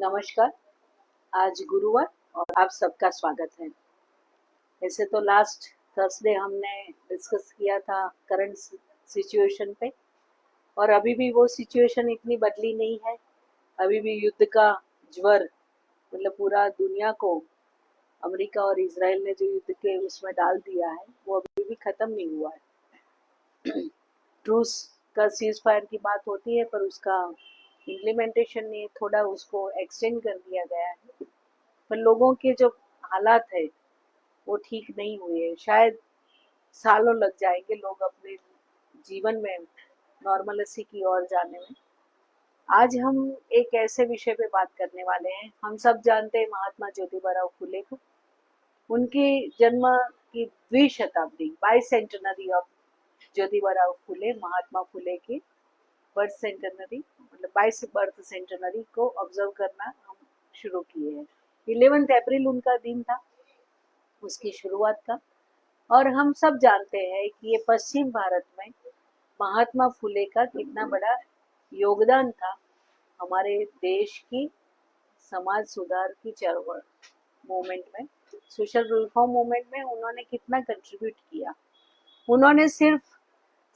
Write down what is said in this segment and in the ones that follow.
नमस्कार। आज गुरुवार और आप सबका स्वागत है। ऐसे तो लास्ट थर्सडे हमने डिस्कस किया था करंट सिचुएशन पे, और अभी भी वो सिचुएशन इतनी बदली नहीं है। अभी भी युद्ध का ज्वर मतलब पूरा दुनिया को अमेरिका और इजराइल ने जो युद्ध के उसमें डाल दिया है वो अभी भी खत्म नहीं हुआ है। ट्रूस का सीज फायर की बात होती है पर उसका इम्प्लीमेंटेशन ने थोड़ा उसको एक्सटेंड कर दिया गया है, पर लोगों के जो हालात है वो ठीक नहीं हुए हैं। शायद सालों लग जाएंगे लोग अपने जीवन में नॉर्मलिटी की ओर जाने में। आज हम एक ऐसे विषय पे बात करने वाले हैं। हम सब जानते हैं महात्मा ज्योतिबा फुले को, उनकी जन्म की द्विशताब्दी 22 सेंटेनरी ऑफ ज्योतिबा फुले, महात्मा फुले की बर्थ सेंटेनरी मतलब 22 बर्थ सेंटेनरी को ऑब्जर्व करना हम शुरू किए हैं। 11 अप्रैल उनका दिन था, उसकी शुरुआत का। और हम सब जानते हैं कि ये पश्चिम भारत में महात्मा फुले का कितना बड़ा योगदान था हमारे देश की समाज सुधार की चळवळ मूवमेंट में, सोशल रिफॉर्म मूवमेंट में उन्होंने कितना कंट्रीब्यूट किया। उन्होंने सिर्फ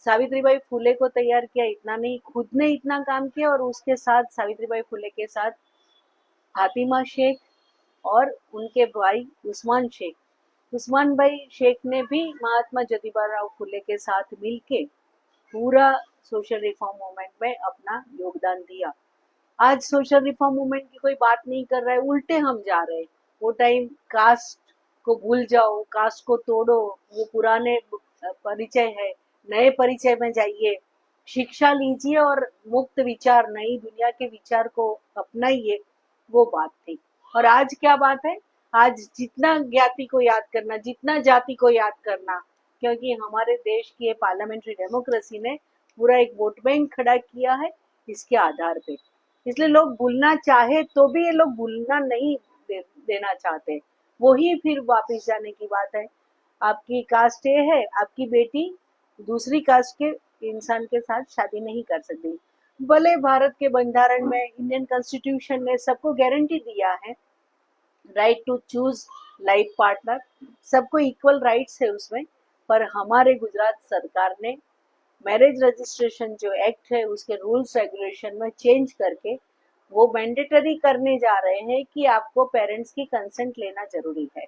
सावित्रीबाई फुले को तैयार किया इतना नहीं, खुद ने इतना काम किया, और उसके साथ सावित्रीबाई फुले के साथ फातिमा शेख और उनके भाई उस्मान भाई शेख ने भी महात्मा ज्योतिबा फुले के साथ मिलके पूरा सोशल रिफॉर्म मूवमेंट में अपना योगदान दिया। आज सोशल रिफॉर्म मूवमेंट की कोई बात नहीं कर रहा है, उल्टे हम जा रहे हैं। वो टाइम कास्ट को भूल जाओ, कास्ट को तोड़ो, वो पुराने परिचय है, नए परिचय में जाइए, शिक्षा लीजिए और मुक्त विचार, नई दुनिया के विचार को अपनाइए, वो बात थी। और आज क्या बात है? आज जितना ज्ञाति को याद करना, जितना जाति को याद करना, क्योंकि हमारे देश की ये पार्लियामेंट्री डेमोक्रेसी ने पूरा एक वोट बैंक खड़ा किया है इसके आधार पे। इसलिए लोग भूलना चाहे तो भी ये लोग भूलना नहीं देना चाहते। वही फिर वापस जाने की बात है। आपकी कास्ट ये है, आपकी बेटी दूसरी कास्ट के इंसान के साथ शादी नहीं कर सकती। भले भारत के बंधारण में, इंडियन कॉन्स्टिट्यूशन ने सबको गारंटी दिया है right to choose life partner, सबको इक्वल राइट्स है उसमें, पर हमारे गुजरात सरकार ने मैरिज रजिस्ट्रेशन जो एक्ट है उसके रूल्स रेगुलेशन में चेंज करके वो मैंडेटरी करने जा रहे हैं कि आपको पेरेंट्स की कंसेंट लेना जरूरी है।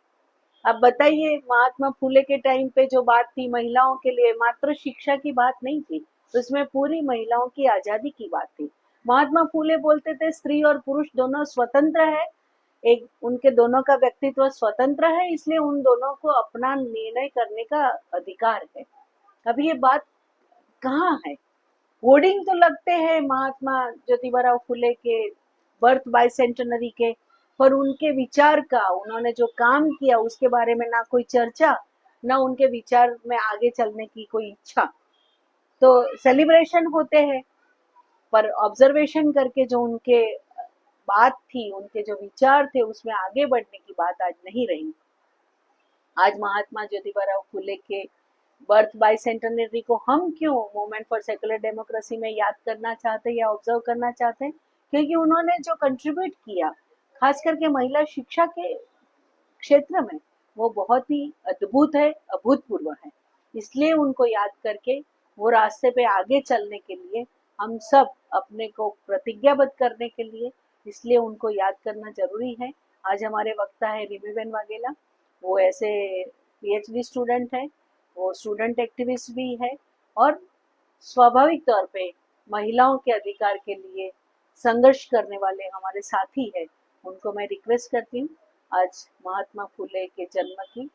अब बताइए, महात्मा फुले के टाइम पे जो बात थी महिलाओं के लिए, मात्र शिक्षा की बात नहीं थी, उसमें पूरी महिलाओं की आजादी की बात थी। महात्मा फुले बोलते थे स्त्री और पुरुष दोनों स्वतंत्र है, एक उनके दोनों का व्यक्तित्व स्वतंत्र है, इसलिए उन दोनों को अपना निर्णय करने का अधिकार है। अभी ये बात कहाँ है? होर्डिंग तो लगते हैं महात्मा ज्योतिबा फुले के बर्थ बाय सेंटेनरी के, पर उनके विचार का, उन्होंने जो काम किया उसके बारे में ना कोई चर्चा, ना उनके विचार में आगे चलने की कोई इच्छा। तो सेलिब्रेशन होते हैं, पर ऑब्जर्वेशन करके जो उनके बात थी, उनके जो विचार थे, उसमें आगे बढ़ने की बात आज नहीं रही। आज महात्मा ज्योतिबा फुले के बर्थ बाय सेंटेनरी को हम क्यों मूवमेंट फॉर सेकुलर डेमोक्रेसी में याद करना चाहते हैं या ऑब्जर्व करना चाहते हैं? क्योंकि उन्होंने जो कंट्रीब्यूट किया, खास करके महिला शिक्षा के क्षेत्र में, वो बहुत ही अद्भुत है, अभूतपूर्व है। इसलिए उनको याद करके वो रास्ते पे आगे चलने के लिए हम सब अपने को प्रतिज्ञाबद्ध करने के लिए, इसलिए उनको याद करना जरूरी है। आज हमारे वक्ता है रिमीबेन वाघेला। वो ऐसे पीएचडी स्टूडेंट है, वो स्टूडेंट एक्टिविस्ट भी है, और स्वाभाविक तौर पे महिलाओं के अधिकार के लिए संघर्ष करने वाले हमारे साथी है। उनको मैं रिक्वेस्ट करती हूँ आज महात्मा फुले के जन्म की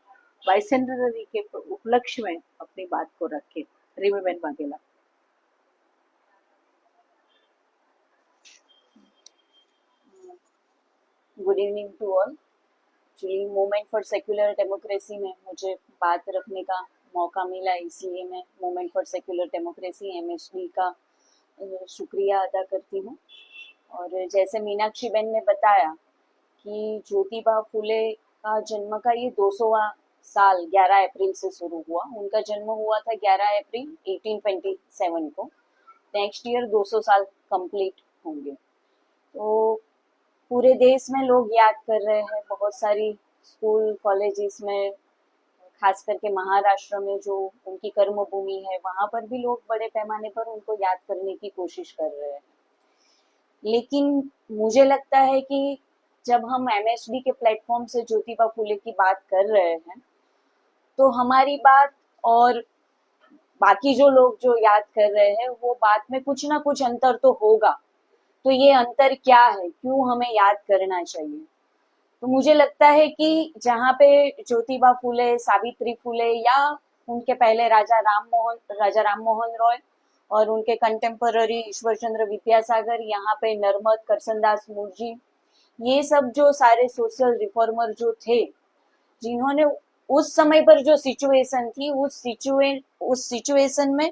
बाइसेंटेनरी के उपलक्ष्य में अपनी बात को रखें। Rimiben Vaghela. Good evening to all. Actually movement for secular democracy में मुझे बात रखने का मौका मिला, इसलिए मैं movement for secular democracy MHD का शुक्रिया अदा करती हूँ। और जैसे मीनाक्षी बहन ने बताया कि ज्योतिबा फुले का जन्म का ये 200वां साल 11 अप्रैल से शुरू हुआ। उनका जन्म हुआ था 11 अप्रैल 1827 को। नेक्स्ट ईयर 200 साल कंप्लीट होंगे। तो पूरे देश में लोग याद कर रहे हैं, बहुत सारी स्कूल कॉलेजेस में, खास करके महाराष्ट्र में जो उनकी कर्म भूमि है वहां पर भी लोग बड़े पैमाने पर उनको याद करने की कोशिश कर रहे हैं। लेकिन मुझे लगता है कि जब हम एमएसडी के प्लेटफॉर्म से ज्योतिबा फुले की बात कर रहे हैं तो हमारी बात और बाकी जो लोग जो याद कर रहे हैं वो बात में कुछ ना कुछ अंतर तो होगा। तो ये अंतर क्या है, क्यों हमें याद करना चाहिए? तो मुझे लगता है कि जहाँ पे ज्योतिबा फुले, सावित्री फुले या उनके पहले राजा राम मोहन रॉय और उनके कंटेम्पररी ईश्वर चंद्र विद्यासागर, यहाँ पे नर्मद करसनदास मुर्जी, ये सब जो सारे सोशल रिफॉर्मर जो थे, जिन्होंने उस समय पर जो सिचुएशन थी उस सिचुएशन में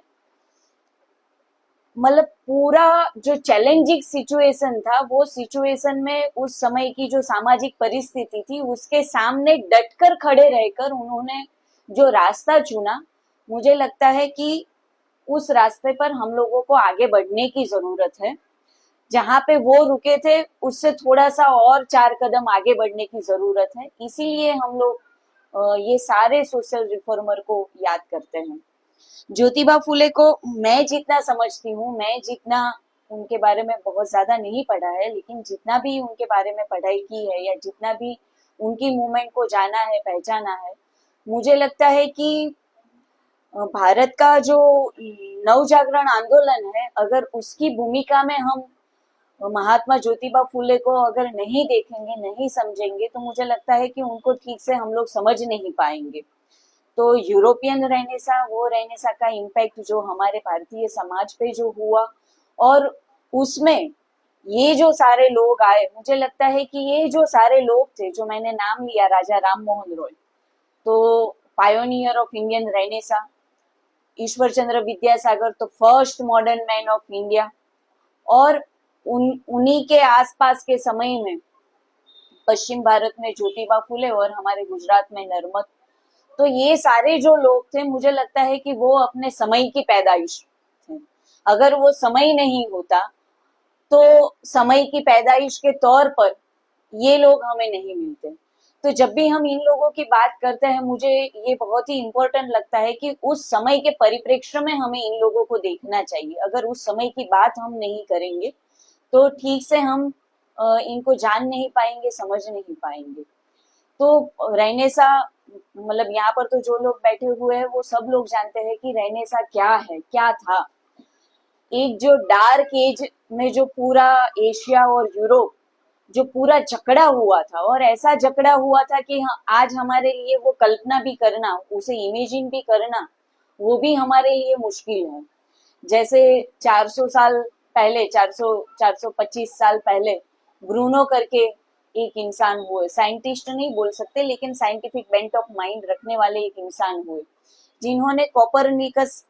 मतलब पूरा जो चैलेंजिंग सिचुएशन था वो सिचुएशन में उस समय की जो सामाजिक परिस्थिति थी उसके सामने डटकर खड़े रहकर उन्होंने जो रास्ता चुना, मुझे लगता है कि उस रास्ते पर हम लोगों को आगे बढ़ने की जरूरत है। जहाँ पे वो रुके थे उससे थोड़ा सा और 4 कदम आगे बढ़ने की जरूरत है। इसीलिए हम लोग ये सारे सोशल रिफॉर्मर को याद करते हैं। ज्योतिबा फुले को मैं जितना समझती हूँ, मैं जितना उनके बारे में बहुत ज्यादा नहीं पढ़ा है, लेकिन जितना भी उनके बारे में पढ़ाई की है या जितना भी उनकी मूवमेंट को जाना है, पहचाना है, मुझे लगता है कि भारत का जो नवजागरण आंदोलन है, अगर उसकी भूमिका में हम महात्मा ज्योतिबा फुले को अगर नहीं देखेंगे, नहीं समझेंगे, तो मुझे लगता है कि उनको ठीक से हम लोग समझ नहीं पाएंगे। तो यूरोपियन रेनेसा, वो रेनेसा का इम्पैक्ट जो हमारे भारतीय समाज पे जो हुआ और उसमें ये जो सारे लोग आए, मुझे लगता है कि ये जो सारे लोग थे जो मैंने नाम लिया, राजा राम मोहन रॉय, तो pioneer of Indian Renaissance, Ishwar Chandra Vidyasagar तो first modern man of India, और उन्हीं के आसपास के समय में पश्चिम भारत में ज्योतिबा फुले और हमारे गुजरात में नर्मद। तो ये सारे जो लोग थे, मुझे लगता है कि वो अपने समय की पैदाइश थे। अगर वो समय नहीं होता तो समय की पैदाइश के तौर पर ये लोग हमें नहीं मिलते। तो जब भी हम इन लोगों की बात करते हैं, मुझे ये बहुत ही इम्पोर्टेंट लगता है कि उस समय के परिप्रेक्ष्य में हमें इन लोगों को देखना चाहिए। अगर उस समय की बात हम नहीं करेंगे तो ठीक से हम इनको जान नहीं पाएंगे, समझ नहीं पाएंगे। तो रेनेसा, मतलब यहाँ पर तो जो लोग बैठे हुए हैं वो सब लोग जानते हैं कि रेनेसा क्या है, क्या था। एक जो डार्क एज में जो पूरा एशिया और यूरोप जो पूरा जकड़ा हुआ था, और ऐसा जकड़ा हुआ था कि आज हमारे लिए वो कल्पना भी करना, उसे इमेजिन भी करना, वो भी हमारे लिए मुश्किल है। जैसे 400 साल पहले, 425 साल पहले ब्रूनो करके एक इंसान हुए, साइंटिस्ट नहीं बोल सकते लेकिन साइंटिफिक बेंट ऑफ माइंड रखने वाले एक इंसान हुए, जिन्होंने कॉपरनिकस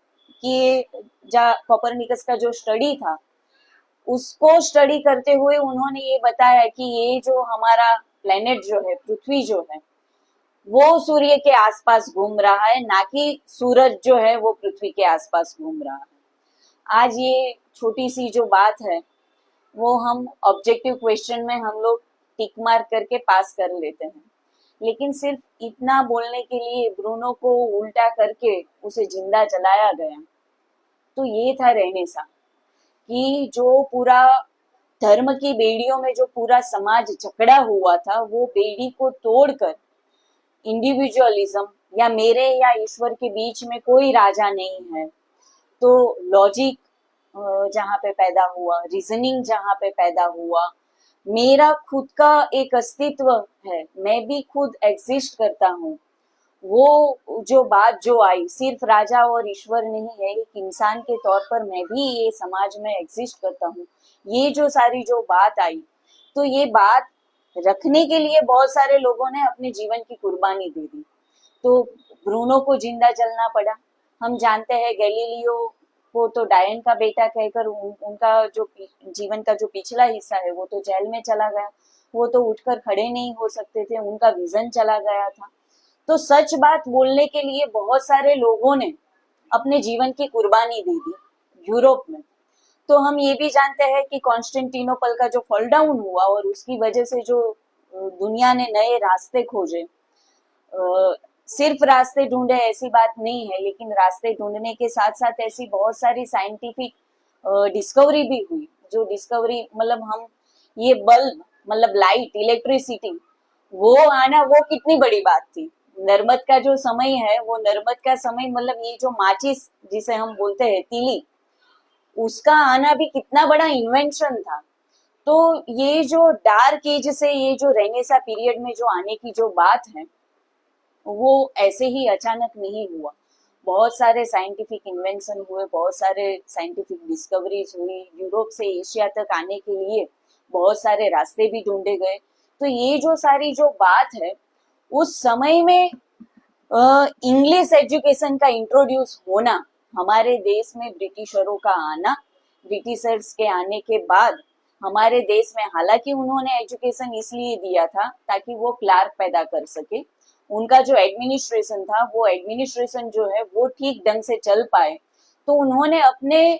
का जो स्टडी था उसको स्टडी करते हुए उन्होंने ये बताया कि ये जो हमारा प्लेनेट जो है, पृथ्वी जो है, वो सूर्य के आसपास घूम रहा है, ना कि सूरज जो है वो पृथ्वी के आसपास घूम रहा है। आज ये छोटी सी जो बात है वो हम ऑब्जेक्टिव क्वेश्चन में हम लोग टिक मार्क करके पास कर लेते हैं, लेकिन सिर्फ इतना बोलने के लिए ब्रूनो को उल्टा करके उसे जिंदा जलाया गया। तो ये था रेनेसा कि जो पूरा धर्म की बेड़ियों में जो पूरा समाज जकड़ा हुआ था, वो बेड़ी को तोड़कर इंडिविजुअलिज्म या मेरे या ईश्वर के बीच में कोई राजा नहीं है, तो लॉजिक जहाँ पे पैदा हुआ, रीजनिंग जहाँ पे पैदा हुआ, मेरा खुद का एक अस्तित्व है, मैं भी खुद एग्जिस्ट करता हूँ, वो जो बात जो आई, सिर्फ राजा और ईश्वर नहीं है, एक इंसान के तौर पर मैं भी ये समाज में एग्जिस्ट करता हूँ, ये जो सारी जो बात आई, तो ये बात रखने के लिए बहुत सारे लोगों ने अपने जीवन की कुर्बानी दे दी। तो ब्रूनो को जिंदा जलना पड़ा। हम जानते हैं गैलीलियो को तो डायन का बेटा कहकर उनका जो जीवन का जो पिछला हिस्सा है वो तो जेल में चला गया, वो तो उठकर खड़े नहीं हो सकते थे, उनका विजन चला गया था। तो सच बात बोलने के लिए बहुत सारे लोगों ने अपने जीवन की कुर्बानी दे दी यूरोप में। तो हम ये भी जानते हैं कि कॉन्स्टेंटिनोपल का जो फॉल डाउन हुआ और उसकी वजह से जो दुनिया ने नए रास्ते खोजे, सिर्फ रास्ते ढूंढे ऐसी बात नहीं है, लेकिन रास्ते ढूंढने के साथ साथ ऐसी बहुत सारी साइंटिफिक डिस्कवरी भी हुई, जो डिस्कवरी मतलब हम ये बल्ब मतलब लाइट इलेक्ट्रिसिटी वो आना वो कितनी बड़ी बात थी। नर्मद का जो समय है वो नर्मद का समय मतलब ये जो माचिस जिसे हम बोलते हैं तीली, उसका आना भी कितना बड़ा इन्वेंशन था। तो ये जो डार्क एज से ये जो रेनेसा पीरियड में जो आने की जो बात है वो ऐसे ही अचानक नहीं हुआ। बहुत सारे साइंटिफिक इन्वेंशन हुए, बहुत सारे साइंटिफिक डिस्कवरीज हुई, यूरोप से एशिया तक आने के लिए बहुत सारे रास्ते भी ढूंढे गए। तो ये जो सारी जो बात है उस समय में इंग्लिश एजुकेशन का इंट्रोड्यूस होना, हमारे देश में ब्रिटिशरों का आना, ब्रिटिशर्स के आने के बाद हमारे देश में, हालांकि उन्होंने एजुकेशन इसलिए दिया था ताकि वो क्लार्क पैदा कर सके, उनका जो एडमिनिस्ट्रेशन था वो एडमिनिस्ट्रेशन जो है वो ठीक ढंग से चल पाए, तो उन्होंने अपने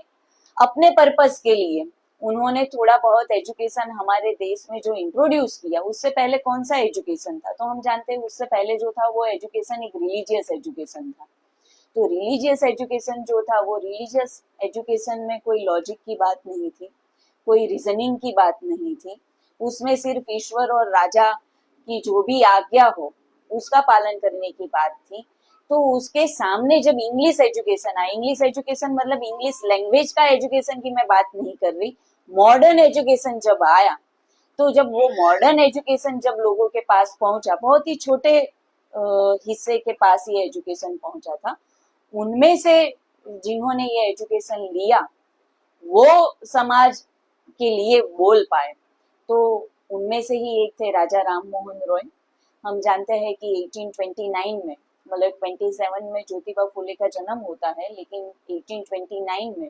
अपने पर्पस के लिए उन्होंने थोड़ा बहुत एजुकेशन हमारे देश में जो इंट्रोड्यूस किया। उससे पहले कौन सा एजुकेशन था, तो हम जानते हैं उससे पहले जो था वो एजुकेशन एक रिलीजियस एजुकेशन था। तो रिलीजियस एजुकेशन जो था वो रिलीजियस एजुकेशन में कोई लॉजिक की बात नहीं थी, कोई रीजनिंग की बात नहीं थी, उसमें सिर्फ ईश्वर और राजा की जो भी आज्ञा हो उसका पालन करने की बात थी। तो उसके सामने जब इंग्लिश एजुकेशन आया, इंग्लिश एजुकेशन मतलब इंग्लिश लैंग्वेज का एजुकेशन की मैं बात नहीं कर रही, मॉडर्न एजुकेशन जब आया, तो जब वो मॉडर्न एजुकेशन जब लोगों के पास पहुंचा, बहुत ही छोटे हिस्से के पास ये एजुकेशन पहुंचा था, उनमें से जिन्होंने ये एजुकेशन लिया वो समाज के लिए बोल पाए। तो उनमें से ही एक थे राजा राम मोहन रॉय। हम जानते हैं कि 1829 में मतलब 27 में ज्योतिबा फुले का जन्म होता है, लेकिन 1829 में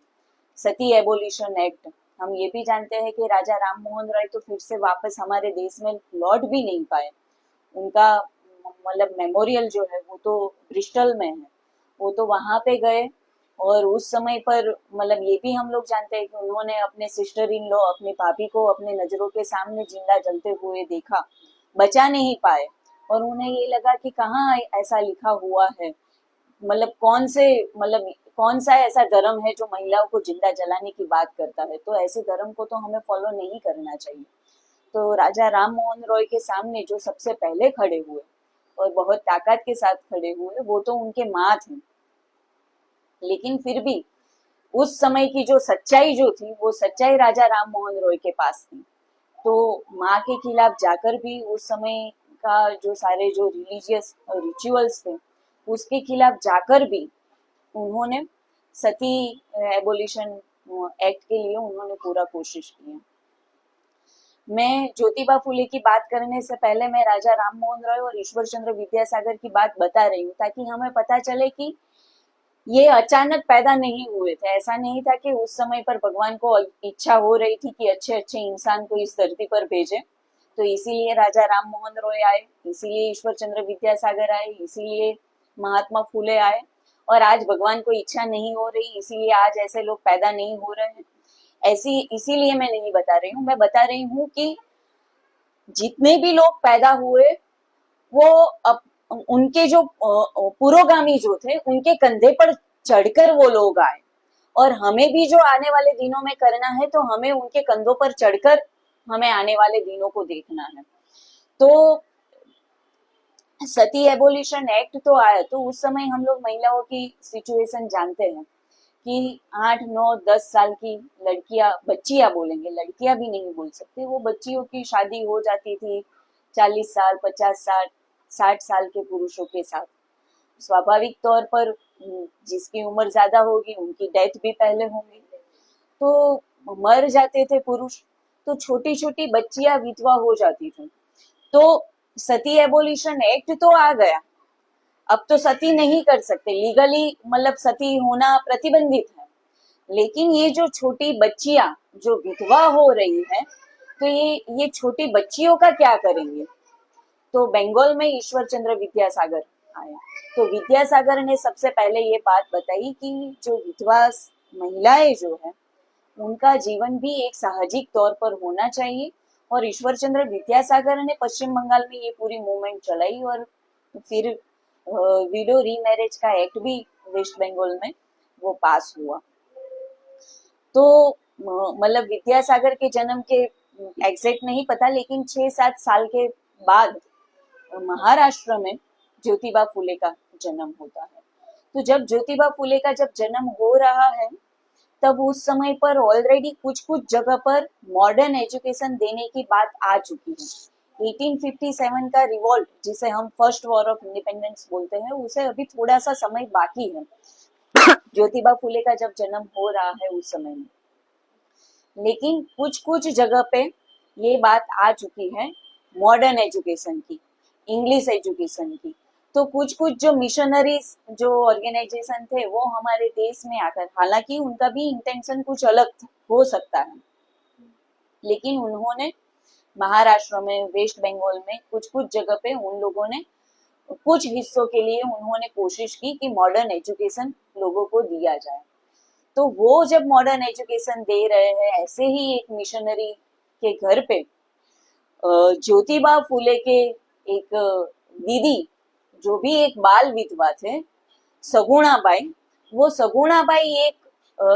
सती एबोलिशन एक्ट, हम ये भी जानते हैं कि राजा राम मोहन रॉय तो फिर से वापस हमारे देश में लौट भी नहीं पाए। उनका मतलब मेमोरियल जो है वो तो ब्रिस्टल में है, वो तो वहां पे गए और उस समय पर मतलब ये भी हम लोग जानते हैं कि उन्होंने अपने सिस्टर इन लॉ, अपने भाभी को अपने नजरों के सामने जिंदा जलते हुए देखा, बचा नहीं पाए, और उन्हें ये लगा कि कहाँ ऐसा लिखा हुआ है, मतलब कौन सा ऐसा धर्म है जो महिलाओं को जिंदा जलाने की बात करता है, तो ऐसे धर्म को तो हमें फॉलो नहीं करना चाहिए। तो राजा राम मोहन रॉय के सामने जो सबसे पहले खड़े हुए और बहुत ताकत के साथ खड़े हुए वो तो उनके माँ थे, लेकिन फिर भी उस समय की जो सच्चाई जो थी वो सच्चाई राजा राम मोहन रॉय के पास थी। तो माँ के खिलाफ जाकर भी उस समय का जो सारे जो रिलीजियस रिचुअल्स थे उसके खिलाफ जाकर भी उन्होंने सती एबोलिशन एक्ट के लिए उन्होंने पूरा कोशिश किया। मैं ज्योतिबा फुले की बात करने से पहले मैं राजा राम मोहन रॉय और ईश्वर चंद्र विद्यासागर की बात बता रही हूँ ताकि हमें पता चले कि ये अचानक पैदा नहीं हुए थे। ऐसा नहीं था कि उस समय पर भगवान को इच्छा हो रही थी कि अच्छे अच्छे इंसान को इस धरती पर भेजे, तो इसीलिए राजा राम मोहन रॉय आए, इसीलिए ईश्वर चंद्र विद्यासागर आए, इसीलिए महात्मा फुले आए, और आज भगवान को इच्छा नहीं हो रही इसीलिए आज ऐसे लोग पैदा नहीं हो रहे हैं। ऐसी इसीलिए मैं नहीं बता रही हूँ, मैं बता रही हूँ कि जितने भी लोग पैदा हुए वो उनके जो पुरोगामी जो थे उनके कंधे पर चढ़कर वो लोग आए, और हमें भी जो आने वाले दिनों में करना है तो हमें उनके कंधों पर चढ़कर हमें आने वाले दिनों को देखना है। तो सती एबोलिशन एक्ट तो आया, तो उस समय हम लोग महिलाओं की सिचुएशन जानते हैं कि 8, 9, 10 साल की लड़कियां, बच्चियां बोलेंगे, लड़कियां भी नहीं बोल सकते, वो बच्चियों की शादी हो जाती थी 40 साल, 50 साल, 60 साल के पुरुषों के साथ। स्वाभाविक तौर पर जिसकी उम्र ज्यादा होगी उनकी डेथ भी पहले होंगी, तो मर जाते थे पुरुष, तो छोटी छोटी बच्चियां विधवा हो जाती थी। तो सती एबोलिशन एक्ट तो आ गया, अब तो सती नहीं कर सकते, लीगली मतलब सती होना प्रतिबंधित है, लेकिन ये जो छोटी बच्चियां जो विधवा हो रही है तो ये छोटी बच्चियों का क्या करेंगे। तो बंगाल में ईश्वर चंद्र विद्यासागर आया, तो विद्यासागर ने सबसे पहले ये बात बताई कि जो विधवा महिलाएं जो है उनका जीवन भी एक साहजिक तौर पर होना चाहिए। और ईश्वर चंद्र विद्यासागर ने पश्चिम बंगाल में ये पूरी मूवमेंट चलाई और फिर विडो रीमैरिज का एक्ट भी वेस्ट बंगाल में वो पास हुआ। तो मतलब विद्यासागर के जन्म के एग्जैक्ट नहीं पता, लेकिन 6-7 साल के बाद महाराष्ट्र में ज्योतिबा फुले का जन्म होता है। तो जब ज्योतिबा फुले का जब जन्म हो रहा है तब उस समय पर ऑलरेडी कुछ कुछ जगह पर मॉडर्न एजुकेशन देने की बात आ चुकी है। 1857 का रिवॉल्ट, जिसे हम फर्स्ट वॉर ऑफ इंडिपेंडेंस बोलते हैं, उसे अभी थोड़ा सा समय बाकी है ज्योतिबा फुले का जब जन्म हो रहा है उस समय में। लेकिन कुछ कुछ जगह पे ये बात आ चुकी है मॉडर्न एजुकेशन की, इंग्लिश एजुकेशन की। तो कुछ कुछ जो मिशनरीज जो ऑर्गेनाइजेशन थे वो हमारे देश में आकर, हालांकि उनका भी इंटेंशन कुछ अलग हो सकता है, लेकिन उन्होंने महाराष्ट्र में, वेस्ट बंगाल में कुछ कुछ जगह पे उन लोगों ने कुछ हिस्सों के लिए उन्होंने कोशिश की कि मॉडर्न एजुकेशन लोगों को दिया जाए। तो वो जब मॉडर्न एजुकेशन दे रहे हैं, ऐसे ही एक मिशनरी के घर पे ज्योतिबा फुले के एक दीदी, जो भी एक बाल विधवा थे, सगुणाबाई, वो सगुणाबाई एक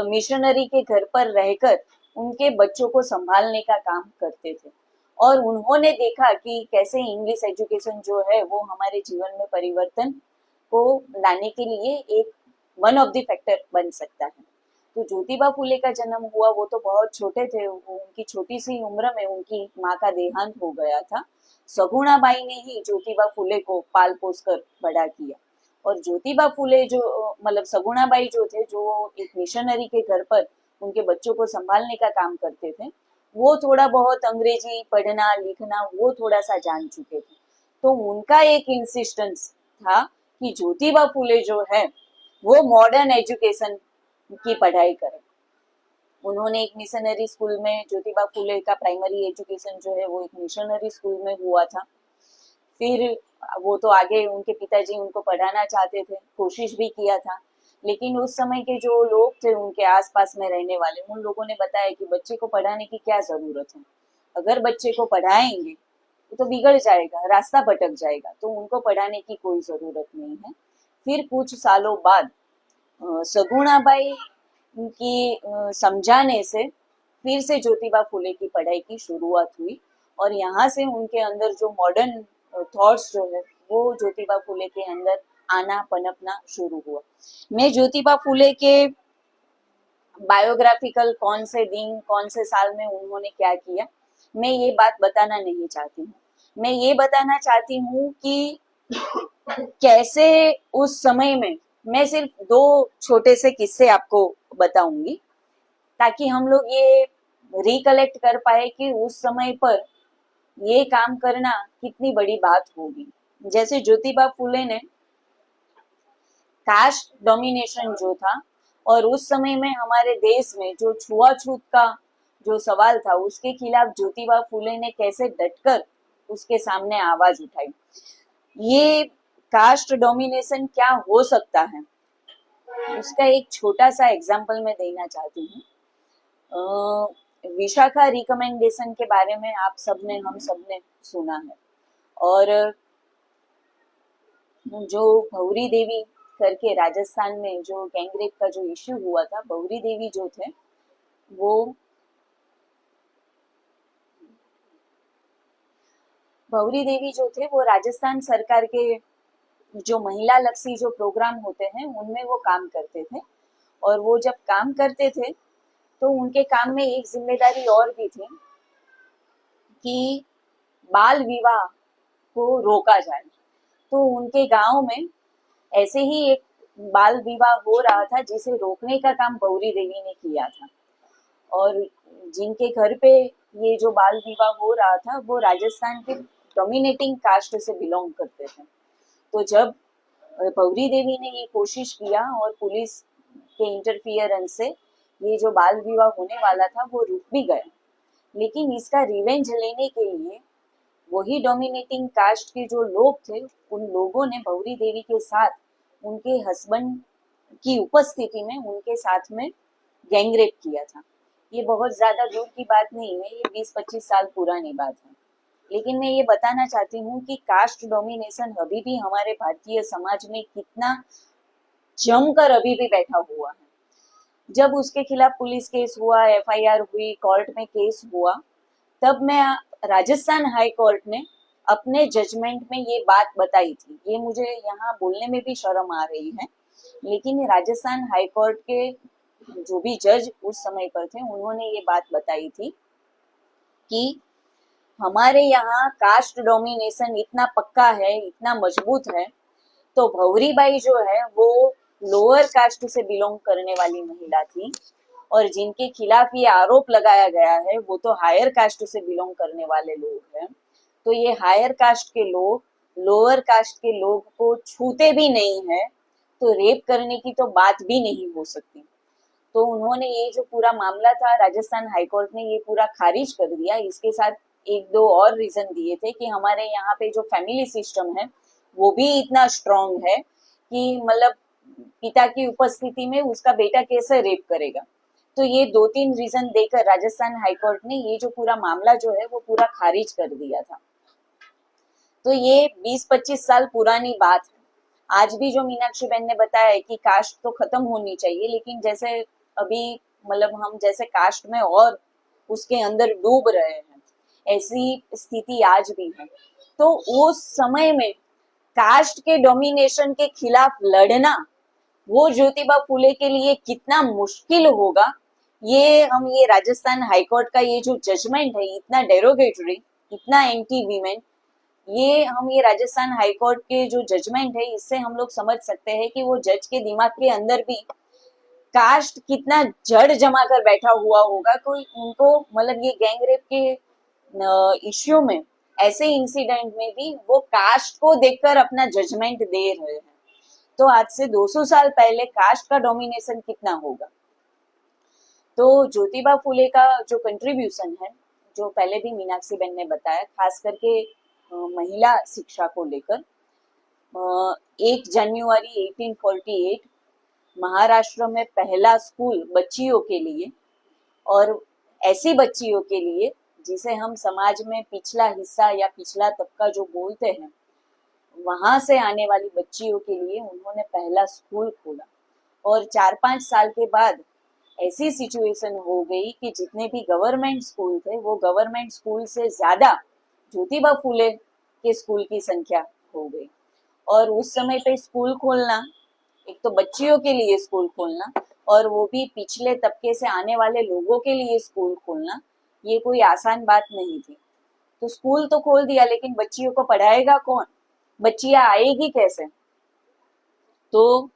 मिशनरी के घर पर रहकर उनके बच्चों को संभालने का काम करते थे। और उन्होंने देखा कि कैसे इंग्लिश एजुकेशन जो है वो हमारे जीवन में परिवर्तन को लाने के लिए एक वन ऑफ द फैक्टर बन सकता है। तो ज्योतिबा फुले का जन्म हुआ, वो तो बहुत छोटे थे, उनकी छोटी सी उम्र में उनकी माँ का देहांत हो गया था। सगुणाबाई ने ही ज्योतिबा फुले को पाल पोस कर बड़ा किया। और ज्योतिबा फुले जो मतलब सगुणाबाई जो थे, जो एक मिशनरी के घर पर उनके बच्चों को संभालने का काम करते थे, वो थोड़ा बहुत अंग्रेजी पढ़ना लिखना वो थोड़ा सा जान चुके थे। तो उनका एक इंसिस्टेंस था कि ज्योतिबा फुले जो है वो मॉडर्न एजुकेशन की पढ़ाई करें। उन्होंने एक मिशनरी स्कूल में, ज्योतिबा फुले का प्राइमरी एजुकेशन जो है वो एक मिशनरी स्कूल में हुआ था। फिर वो तो आगे उनके पिताजी उनको पढ़ाना चाहते थे, कोशिश भी किया था, लेकिन उस समय के जो लोग थे उनके आसपास में रहने वाले, उन लोगों ने बताया कि बच्चे को पढ़ाने की क्या जरूरत है, अगर बच्चे को पढ़ाएंगे तो बिगड़ जाएगा, रास्ता भटक जाएगा, तो उनको पढ़ाने की कोई जरूरत नहीं है। फिर कुछ सालों बाद सगुणाबाई की समझाने से फिर से ज्योतिबा फुले की पढ़ाई की शुरुआत हुई। और यहाँ से उनके अंदर जो मॉडर्न थॉट्स जो है वो ज्योतिबा फुले के अंदर आना पनपना शुरू हुआ। मैं ज्योतिबा फुले के बायोग्राफिकल कौन से दिन कौन से साल में उन्होंने क्या किया, मैं ये बात बताना नहीं चाहती हूँ। मैं ये बताना चाहती हूँ कि कैसे उस समय में, मैं सिर्फ 2 छोटे से किस्से आपको बताऊंगी ताकि हम लोग ये रिकलेक्ट कर पाए कि उस समय पर ये काम करना कितनी बड़ी बात होगी। जैसे ज्योतिबा फुले ने कास्ट डोमिनेशन जो था, और उस समय में हमारे देश में जो छुआछूत का जो सवाल था उसके खिलाफ ज्योतिबा फुले ने कैसे डटकर उसके सामने आवाज उठाई। ये कास्ट डोमिनेशन क्या हो सकता है उसका एक छोटा सा एग्जाम्पल मैं देना चाहती हूँ। विशाखा रिकमेंडेशन के बारे में आप सबने, हम सबने सुना है। और जो भौरी देवी करके राजस्थान में जो गैंगरेप का जो इश्यू हुआ था, भौरी देवी जो थे वो राजस्थान सरकार के जो महिला लक्षी जो प्रोग्राम होते हैं उनमें वो काम करते थे। और वो जब काम करते थे तो उनके काम में एक जिम्मेदारी और भी थी कि बाल विवाह को रोका जाए। तो उनके गांव में ऐसे ही एक बाल विवाह हो रहा था जिसे रोकने का काम भौरी देवी ने किया था। और जिनके घर पे ये जो बाल विवाह हो रहा था वो राजस्थान के डोमिनेटिंग कास्ट से बिलोंग करते थे। तो जब भौरी देवी ने ये कोशिश किया और पुलिस के इंटरफियरेंस से ये जो बाल विवाह होने वाला था वो रुक भी गया, लेकिन इसका रिवेंज लेने के लिए वही डोमिनेटिंग कास्ट के जो लोग थे उन लोगों ने भौरी देवी के साथ उनके हस्बैंड की उपस्थिति में उनके साथ में गैंगरेप किया था। ये बहुत ज्यादा दूर की बात नहीं है, ये 20-25 साल पुरानी बात है। लेकिन मैं ये बताना चाहती हूँ कि कास्ट डोमिनेशन अभी भी हमारे भारतीय समाज में कितना जमकर अभी भी बैठा हुआ है। जब उसके खिलाफ पुलिस केस हुआ, एफआईआर हुई, कोर्ट में केस हुआ, तब मैं राजस्थान हाई कोर्ट ने अपने जजमेंट में ये बात बताई थी। ये मुझे यहाँ बोलने में भी शर्म आ रही है, लेकिन राजस्थान हाई कोर्ट के जो भी जज उस समय पर थे, उन्होंने ये बात बताई थी कि हमारे यहाँ कास्ट डोमिनेशन इतना पक्का है, इतना मजबूत है, तो भवरीबाई जो है वो लोअर कास्ट से बिलोंग करने वाली महिला थी, और जिनके खिलाफ ये आरोप लगाया गया है वो तो हायर कास्ट से बिलोंग करने वाले लोग हैं। तो ये हायर कास्ट के लोग लोअर कास्ट के लोग को छूते भी नहीं है, तो रेप करने की तो बात भी नहीं हो सकती। तो उन्होंने ये जो पूरा मामला था, राजस्थान हाईकोर्ट ने ये पूरा खारिज कर दिया। इसके साथ एक दो और रीजन दिए थे कि हमारे यहाँ पे जो फैमिली सिस्टम है वो भी इतना स्ट्रांग है कि मतलब पिता की उपस्थिति में उसका बेटा कैसे रेप करेगा। तो ये 2-3 रीजन देकर राजस्थान हाईकोर्ट ने ये जो पूरा मामला जो है वो पूरा खारिज कर दिया था। तो ये 20-25 साल पुरानी बात है। आज भी जो मीनाक्षी बहन ने बताया है कि कास्ट तो खत्म होनी चाहिए, लेकिन जैसे अभी मतलब हम जैसे कास्ट में और उसके अंदर डूब रहे हैं, ऐसी स्थिति आज भी है। तो उस समय में कास्ट के डोमिनेशन के खिलाफ लड़ना वो ज्योतिबा फुले के लिए कितना मुश्किल होगा, ये राजस्थान हाईकोर्ट का ये जो जजमेंट है, इतना डेरोगेटरी, इतना एंटी वीमेन, ये राजस्थान हाईकोर्ट के जो जजमेंट है, इससे हम लोग समझ सकते हैं कि वो जज के दिमाग के अंदर भी कास्ट कितना जड़ जमा कर बैठा हुआ होगा। कोई उनको मतलब ये गैंग रेप के इश्यू में, ऐसे इंसिडेंट में भी वो कास्ट को देखकर अपना जजमेंट दे रहे हैं। तो आज से 200 साल पहले कास्ट का डोमिनेशन कितना होगा। तो ज्योतिबा फुले का जो कंट्रीब्यूशन है, जो पहले भी मीनाक्षी बहन ने बताया, खास करके महिला शिक्षा को लेकर, 1 जनवरी 1848 महाराष्ट्र में पहला स्कूल बच्चियों के लिए, और ऐसी बच्चियों के लिए जिसे हम समाज में पिछला हिस्सा या पिछला तबका जो बोलते हैं, वहां से आने वाली बच्चियों के लिए उन्होंने पहला स्कूल खोला। और 4-5 साल के बाद ऐसी सिचुएशन हो गई कि जितने भी गवर्नमेंट स्कूल थे, वो गवर्नमेंट स्कूल से ज्यादा ज्योतिबा फुले के स्कूल की संख्या हो गई। और उस समय पे स्कूल खोलना, एक तो बच्चियों के लिए स्कूल खोलना, और वो भी पिछले तबके से आने वाले लोगों के लिए स्कूल खोलना, ये कोई आसान बात नहीं थी। तो स्कूल तो खोल दिया, लेकिन बच्चियों को पढ़ाएगा कौन, बच्चियां आएगी कैसे। तो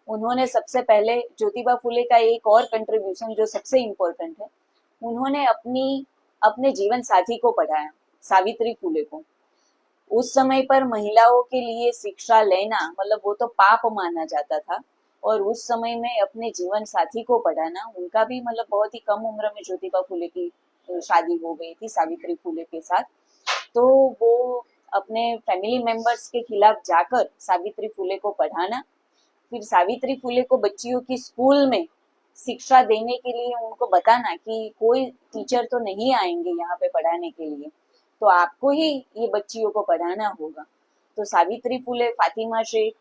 उन्होंने सबसे पहले ज्योतिबा फुले का एक और कंट्रीब्यूशन जो सबसे इम्पोर्टेंट है, उन्होंने अपने जीवन साथी को पढ़ाया, सावित्री फुले को। उस समय पर महिलाओं के लिए शिक्षा लेना मतलब वो तो पाप माना जाता था, और उस समय में अपने जीवन साथी को पढ़ाना, उनका भी मतलब बहुत ही कम उम्र में ज्योतिबा फुले की शादी हो गई थी सावित्री फुले के साथ। तो वो अपने फैमिली मेंबर्स के खिलाफ जाकर सावित्री फुले को पढ़ाना, फिर सावित्री फुले को बच्चियों की स्कूल में शिक्षा देने के लिए उनको बताना कि कोई टीचर तो नहीं आएंगे यहाँ पे पढ़ाने के लिए, तो आपको ही ये बच्चियों को पढ़ाना होगा। तो सावित्री फुले, फातिमा शेख,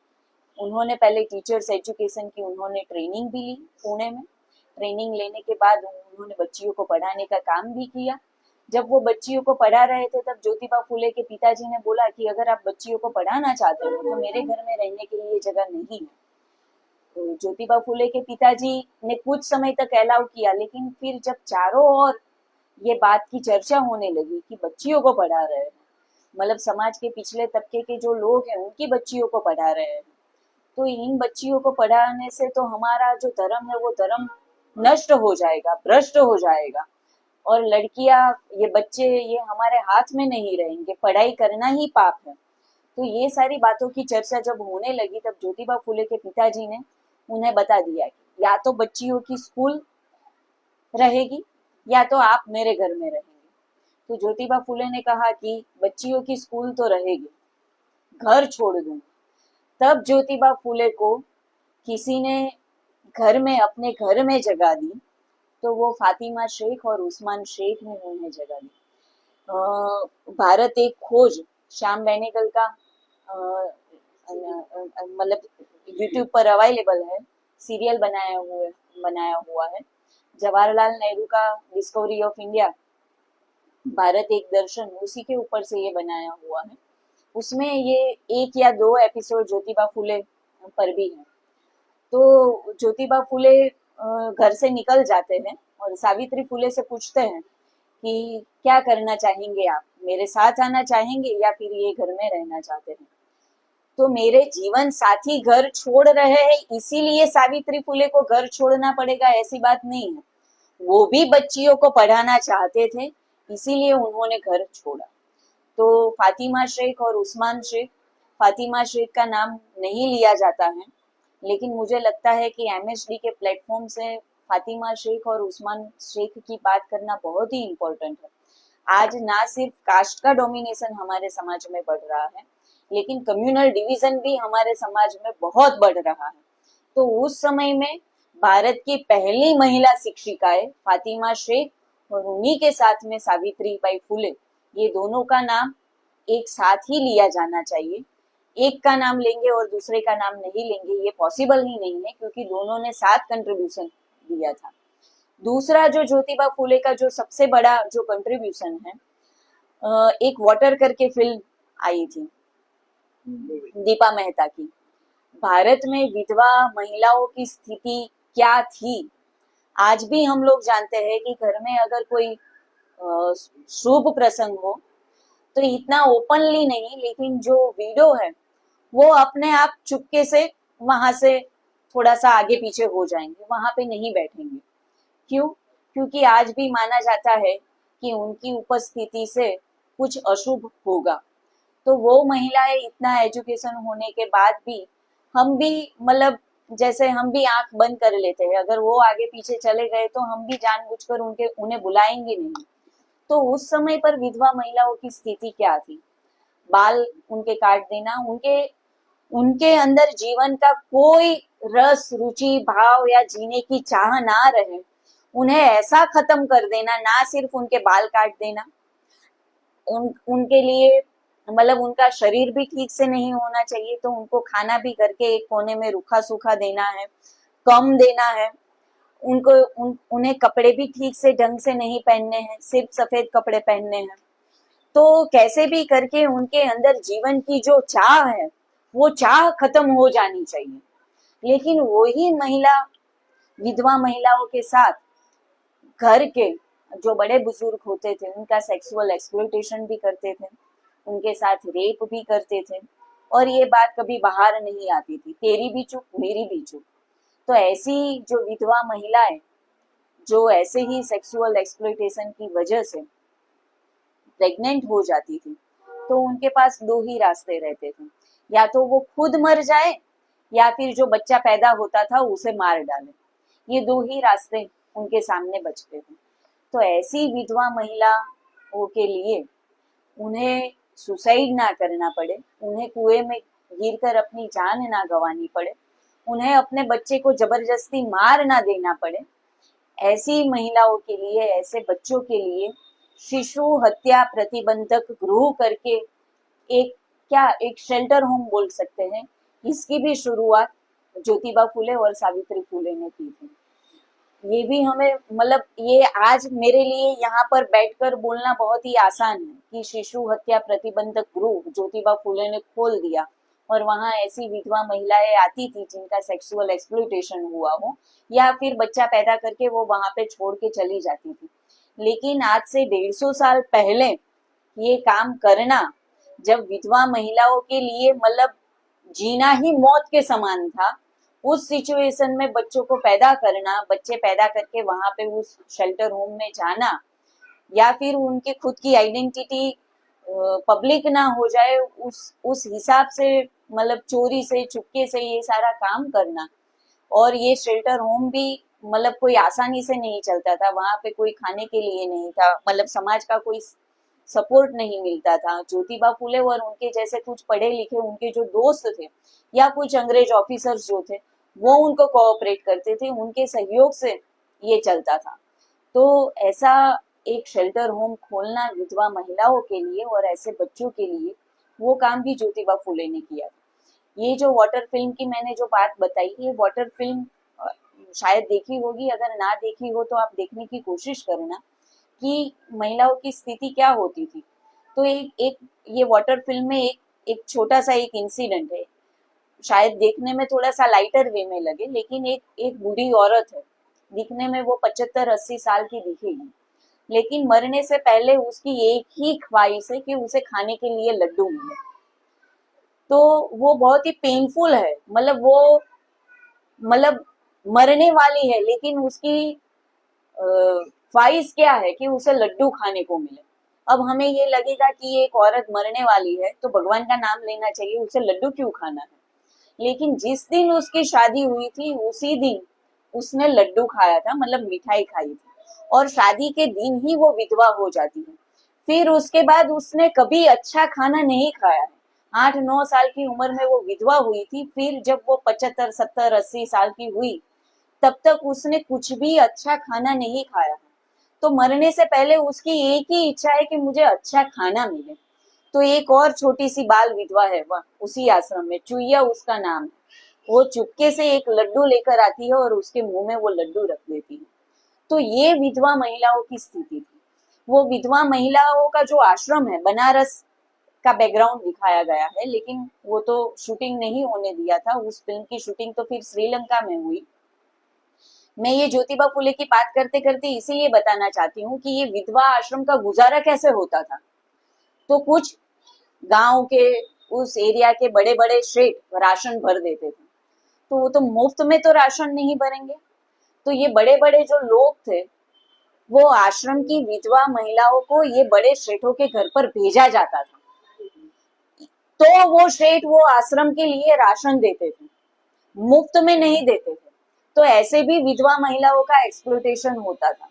उन्होंने पहले टीचर्स एजुकेशन की उन्होंने ट्रेनिंग भी ली पुणे में। ट्रेनिंग लेने के बाद उन्होंने बच्चियों को पढ़ाने का काम भी किया। जब वो बच्चियों को पढ़ा रहे थे, तब ज्योतिबा फुले के पिताजी ने बोला कि अगर आप बच्चियों को पढ़ाना चाहते हो तो मेरे घर में रहने के लिए जगह नहीं है। तो ज्योतिबा फुले के पिताजी ने कुछ समय तक अलाउ किया, लेकिन फिर जब चारों ओर ये बात की चर्चा होने लगी कि बच्चियों को पढ़ा रहे हैं, मतलब समाज के पिछले तबके के जो लोग हैं उनकी बच्चियों को पढ़ा रहे हैं, तो इन बच्चियों को पढ़ाने से तो हमारा जो धर्म है वो धर्म नष्ट हो जाएगा, भ्रष्ट हो जाएगा, और लड़कियां, ये बच्चे, ये हमारे हाथ में नहीं रहेंगे, पढ़ाई करना ही पाप है। तो ये सारी बातों की चर्चा जब होने लगी, तब ज्योतिबा फुले के पिताजी ने उन्हें बता दिया कि या तो बच्चियों की स्कूल रहेगी या तो आप मेरे घर में रहेंगे। तो ज्योतिबा फुले ने कहा कि बच्चियों की स्कूल तो रहेगी, घर छोड़ दूंगा। तब ज्योतिबा फुले को किसी ने घर में, अपने घर में जगह दी, तो वो फातिमा शेख और उस्मान शेख ने उन्हें जगह दी। भारत एक खोज श्याम बेनेगल का मतलब यूट्यूब पर अवेलेबल है, सीरियल बनाया हुआ है। जवाहरलाल नेहरू का डिस्कवरी ऑफ इंडिया, भारत एक दर्शन, उसी के ऊपर से ये बनाया हुआ है। उसमें ये 1 या 2 एपिसोड ज्योतिबा फुले पर भी है। तो ज्योतिबा फुले घर से निकल जाते हैं और सावित्री फुले से पूछते हैं कि क्या करना चाहेंगे आप, मेरे साथ आना चाहेंगे या फिर ये घर में रहना चाहते हैं। तो मेरे जीवन साथी घर छोड़ रहे हैं इसीलिए सावित्री फुले को घर छोड़ना पड़ेगा, ऐसी बात नहीं है। वो भी बच्चियों को पढ़ाना चाहते थे, इसीलिए उन्होंने घर छोड़ा। तो फातिमा शेख और उस्मान शेख, फातिमा शेख का नाम नहीं लिया जाता है, लेकिन मुझे लगता है कि एमएचडी के प्लेटफॉर्म से फातिमा शेख और उस्मान शेख की बात करना बहुत ही इम्पोर्टेंट है। आज ना सिर्फ कास्ट का डोमिनेशन हमारे समाज में बढ़ रहा है, लेकिन कम्युनल डिवीजन भी हमारे समाज में बहुत बढ़ रहा है। तो उस समय में भारत की पहली महिला शिक्षिकाएं फातिमा शेख और उन्हीं के साथ में सावित्री बाई फुले, ये दोनों का नाम एक साथ ही लिया जाना चाहिए। एक का नाम लेंगे और दूसरे का नाम नहीं लेंगे, ये पॉसिबल ही नहीं है, क्योंकि दोनों ने साथ कंट्रीब्यूशन दिया था। दूसरा जो ज्योतिबा फुले का जो सबसे बड़ा जो कंट्रीब्यूशन है, एक वाटर करके फिल्म आई थी दीपा मेहता की। भारत में विधवा महिलाओं की स्थिति क्या थी, आज भी हम लोग जानते हैं कि घर में अगर कोई शुभ प्रसंग हो तो इतना ओपनली नहीं, लेकिन जो वीडियो है वो अपने आप चुपके से वहां से थोड़ा सा आगे पीछे हो जाएंगे, वहां पे नहीं बैठेंगे। क्यों? क्योंकि आज भी माना जाता है कि उनकी उपस्थिति से कुछ अशुभ होगा। तो वो महिलाएं इतना एजुकेशन होने के बाद भी, हम भी मतलब जैसे हम भी आंख बंद कर लेते हैं, अगर वो आगे पीछे चले गए तो हम भी जानबूझकर उन्हें बुलाएंगे नहीं। तो उस समय पर विधवा महिलाओं की स्थिति क्या थी? बाल उनके काट देना, उनके अंदर जीवन का कोई रस, रुचि, भाव या जीने की चाह ना रहे, उन्हें ऐसा खत्म कर देना, ना सिर्फ उनके बाल काट देना, उनके लिए मतलब उनका शरीर भी ठीक से नहीं होना चाहिए, तो उनको खाना भी करके एक कोने में रूखा सूखा देना है, कम देना है। उन्हें कपड़े भी ठीक से ढंग से नहीं पहनने हैं, सिर्फ सफेद कपड़े पहनने हैं। तो कैसे भी करके उनके अंदर जीवन की जो चाह है, वो चाह खत्म हो जानी चाहिए। लेकिन वही महिला, विधवा महिलाओं के साथ घर के जो बड़े बुजुर्ग होते थे उनका सेक्सुअल एक्सप्लॉयटेशन भी करते थे, उनके साथ रेप भी करते थे, और ये बात कभी बाहर नहीं आती थी, तेरी भी चुप मेरी भी चुप। तो ऐसी जो विधवा महिलाएं जो ऐसे ही सेक्सुअल एक्सप्लॉयटेशन की वजह से प्रेग्नेंट हो जाती थी, तो उनके पास 2 ही रास्ते रहते थे, या तो वो खुद मर जाए या फिर जो बच्चा पैदा होता था उसे मार डाले। ये 2 ही रास्ते उनके सामने बचते थे। तो ऐसी विधवा महिलाओं के लिए उन्हें सुसाइड ना करना पड़े, उन्हें कुएं में गिरकर अपनी जान ना गंवानी पड़े, उन्हें अपने बच्चे को जबरदस्ती मार ना देना पड़े, ऐसी महिलाओं के लिए, ऐसे बच्चों के लिए शिशु हत्या प्रतिबंधक गृह करके एक शेल्टर होम बोल सकते हैं, इसकी भी शुरुआत ज्योतिबा फुले और सावित्री फुले ने की थी। ये भी हमें मतलब ये आज मेरे लिए यहाँ पर बैठकर बोलना बहुत ही आसान है कि शिशु हत्या प्रतिबंधक गृह ज्योतिबा फुले ने खोल दिया, और वहां ऐसी विधवा महिलाएं आती थी जिनका सेक्सुअल एक्सप्लॉयटेशन हुआ हो, या फिर बच्चा पैदा करके वो वहां पे छोड़ के चली जाती थी। लेकिन आज से 150 साल पहले ये काम करना, जब विधवा महिलाओं के लिए मतलब जीना ही मौत के समान था, उस सिचुएशन में बच्चों को पैदा करना, बच्चे पैदा करके वहां पे उस शेल्टर होम में जाना, या फिर उनके खुद की आइडेंटिटी पब्लिक ना हो जाए, उस हिसाब से मतलब चोरी से चुपके से ये सारा काम करना। और ये शेल्टर होम भी मतलब कोई आसानी से नहीं चलता था, वहां पे कोई खाने के लिए नहीं था, मतलब समाज का कोई सपोर्ट नहीं मिलता था। ज्योतिबा फुले और उनके जैसे कुछ पढ़े लिखे उनके जो दोस्त थे या कुछ अंग्रेज ऑफिसर्स जो थे, वो उनको कोऑपरेट करते थे, उनके सहयोग से ये चलता था। तो ऐसा एक शेल्टर होम खोलना विधवा महिलाओं के लिए और ऐसे बच्चों के लिए, वो काम भी ज्योतिबा फुले ने किया। ये जो वाटर फिल्म की मैंने जो बात बताई, ये वाटर फिल्म शायद देखी होगी, अगर ना देखी हो तो आप देखने की कोशिश करना कि महिलाओं की स्थिति क्या होती थी। तो एक ये वाटर फिल्म में एक छोटा सा एक इंसिडेंट है, शायद देखने में थोड़ा सा लाइटर वे में लगे, लेकिन एक बूढ़ी औरत है, दिखने में वो 75-80 साल की दिखेगी, लेकिन मरने से पहले उसकी एक ही ख्वाहिश है कि उसे खाने के लिए लड्डू मिले। तो वो बहुत ही पेनफुल है, मतलब मरने वाली है, लेकिन उसकी ख्वाहिश क्या है कि उसे लड्डू खाने को मिले। अब हमें ये लगेगा कि एक औरत मरने वाली है तो भगवान का नाम लेना चाहिए, उसे लड्डू क्यों खाना है। लेकिन जिस दिन उसकी शादी हुई थी उसी दिन उसने लड्डू खाया था, मतलब मिठाई खाई थी, और शादी के दिन ही वो विधवा हो जाती है। फिर उसके बाद उसने कभी अच्छा खाना नहीं खाया है। 8-9 साल की उम्र में वो विधवा हुई थी, फिर जब वो 75-70-80 साल की हुई तब तक उसने कुछ भी अच्छा खाना नहीं खाया। तो मरने से पहले उसकी एक ही इच्छा है कि मुझे अच्छा खाना मिले। तो एक और छोटी सी बाल विधवा है वह उसी आश्रम में, चुईया उसका नाम है, वो चुपके से एक लड्डू लेकर आती है और उसके मुंह में वो लड्डू रख देती है। तो ये विधवा महिलाओं की स्थिति थी। वो विधवा महिलाओं का जो आश्रम है, बनारस का बैकग्राउंड दिखाया गया है, लेकिन वो तो शूटिंग नहीं होने दिया था, उस फिल्म की शूटिंग तो फिर श्रीलंका में हुई। मैं ये ज्योतिबा फुले की बात करते करते इसीलिए बताना चाहती हूँ कि ये विधवा आश्रम का गुजारा कैसे होता था। तो कुछ गांव के उस एरिया के बड़े बड़े शेठ राशन भर देते थे, तो वो तो मुफ्त में तो राशन नहीं भरेंगे। तो ये बड़े बड़े जो लोग थे, वो आश्रम की विधवा महिलाओं को ये बड़े शेठों के घर पर भेजा जाता था। तो वो शेठ वो आश्रम के लिए राशन देते थे, मुफ्त में नहीं देते थे। तो ऐसे भी विधवा महिलाओं का एक्सप्लॉयटेशन होता था।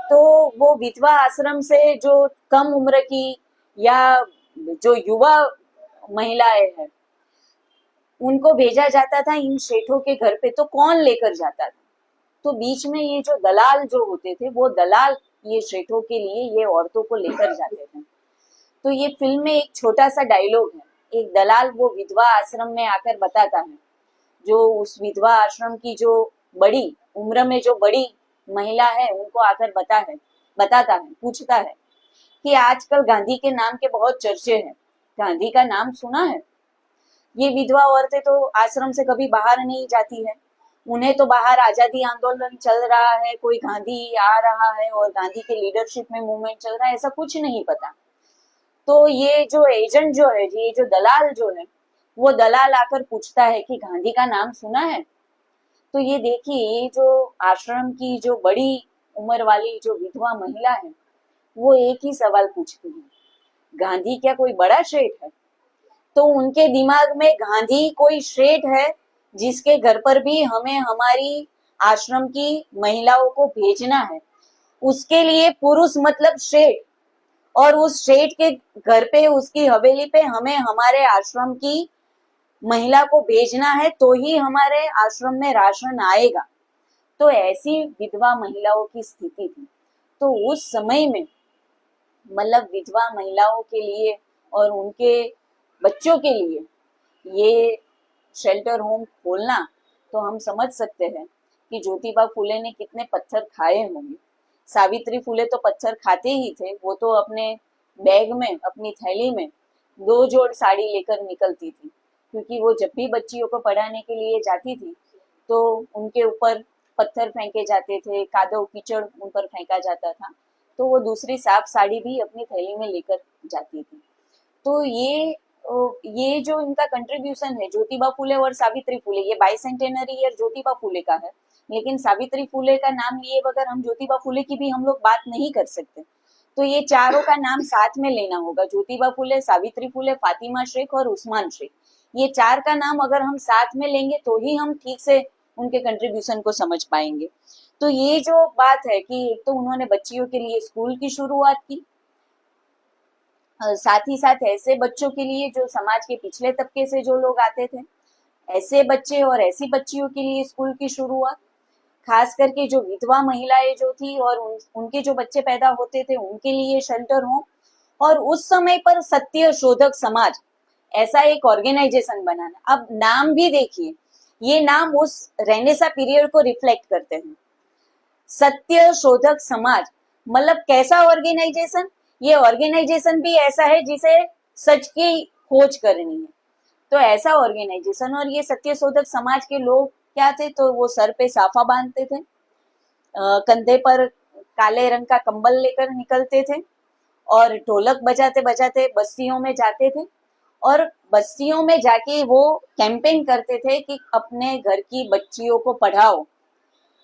तो वो विधवा आश्रम से जो कम उम्र की या जो युवा महिलाएं हैं, उनको भेजा जाता था इन शेठों के घर पे। तो कौन लेकर जाता था? तो बीच में ये जो दलाल जो होते थे, वो दलाल ये शेठों के लिए ये औरतों को लेकर जाते थे। तो ये फिल्म में एक छोटा सा डायलॉग है, एक दलाल वो विधवा आश्रम में आकर बताता है, जो उस विधवा आश्रम की जो बड़ी उम्र में जो बड़ी महिला है उनको आकर बताता है, पूछता है कि आजकल गांधी के नाम के बहुत चर्चे हैं, गांधी का नाम सुना है? ये विधवा औरतें तो आश्रम से कभी बाहर नहीं जाती है, उन्हें तो बाहर आजादी आंदोलन चल रहा है, कोई गांधी आ रहा है और गांधी के लीडरशिप में मूवमेंट चल रहा है, ऐसा कुछ नहीं पता। तो ये जो एजेंट जो है, ये जो दलाल जो है, वो दलाल आकर पूछता है कि गांधी का नाम सुना है? तो ये देखिए, ये जो आश्रम की जो बड़ी उम्र वाली जो विधवा महिला है, वो एक ही सवाल पूछती है, गांधी क्या कोई बड़ा शेठ है? तो उनके दिमाग में गांधी कोई शेठ है जिसके घर पर भी हमें हमारी आश्रम की महिलाओं को भेजना है, उसके लिए पुरुष मतलब शेठ, और उस शेठ के घर पे उसकी हवेली पे हमें हमारे आश्रम की महिला को भेजना है, तो ही हमारे आश्रम में राशन आएगा। तो ऐसी विधवा महिलाओं की स्थिति थी। तो उस समय में मतलब विधवा महिलाओं के लिए और उनके बच्चों के लिए ये शेल्टर होम खोलना, तो हम समझ सकते हैं कि ज्योतिबा फुले ने कितने पत्थर खाए होंगे। सावित्री फुले तो पत्थर खाते ही थे, वो तो अपने बैग में, अपनी थैली में 2 जोड़ साड़ी लेकर निकलती थी, क्योंकि वो जब भी बच्चियों को पढ़ाने के लिए जाती थी तो उनके ऊपर पत्थर फेंके जाते थे, कादव कीचड़ उन पर फेंका जाता था, तो वो दूसरी साफ साड़ी भी अपनी थैली में लेकर जाती थी। तो ये जो इनका कंट्रीब्यूशन है, ज्योतिबा फुले और सावित्री फुले, ये बाइसेंटेनरी ईयर ज्योतिबा फुले का है, लेकिन सावित्री फुले का नाम लिए बगैर हम ज्योतिबा फुले की भी हम लोग बात नहीं कर सकते। तो ये चारों का नाम साथ में लेना होगा, ज्योतिबा फुले, सावित्री फुले, फातिमा शेख और उस्मान शेख, ये 4 का नाम अगर हम साथ में लेंगे तो ही हम ठीक से उनके कंट्रीब्यूशन को समझ पाएंगे। तो ये जो बात है कि एक तो उन्होंने बच्चियों के लिए स्कूल की शुरुआत की, साथ ही साथ ऐसे बच्चों के लिए जो समाज के पिछले तबके से जो लोग आते थे, ऐसे बच्चे और ऐसी बच्चियों के लिए स्कूल की शुरुआत, खास करके जो विधवा महिलाएं जो थी और उनके जो बच्चे पैदा होते थे उनके लिए शेल्टर होम, और उस समय पर सत्य शोधक समाज ऐसा एक ऑर्गेनाइजेशन बनाना। अब नाम भी देखिए, ये नाम उस रेनेसा पीरियड को रिफ्लेक्ट करते हैं। सत्य शोधक समाज मतलब कैसा ऑर्गेनाइजेशन? ये ऑर्गेनाइजेशन भी ऐसा है जिसे सच की खोज करनी है, तो ऐसा ऑर्गेनाइजेशन। और ये सत्य शोधक समाज के लोग क्या थे? तो वो सर पे साफा बांधते थे, कंधे पर काले रंग का कंबल लेकर निकलते थे और ढोलक बजाते बजाते बस्तियों में जाते थे, और बस्तियों में जाके वो कैंपेन करते थे कि अपने घर की बच्चियों को पढ़ाओ।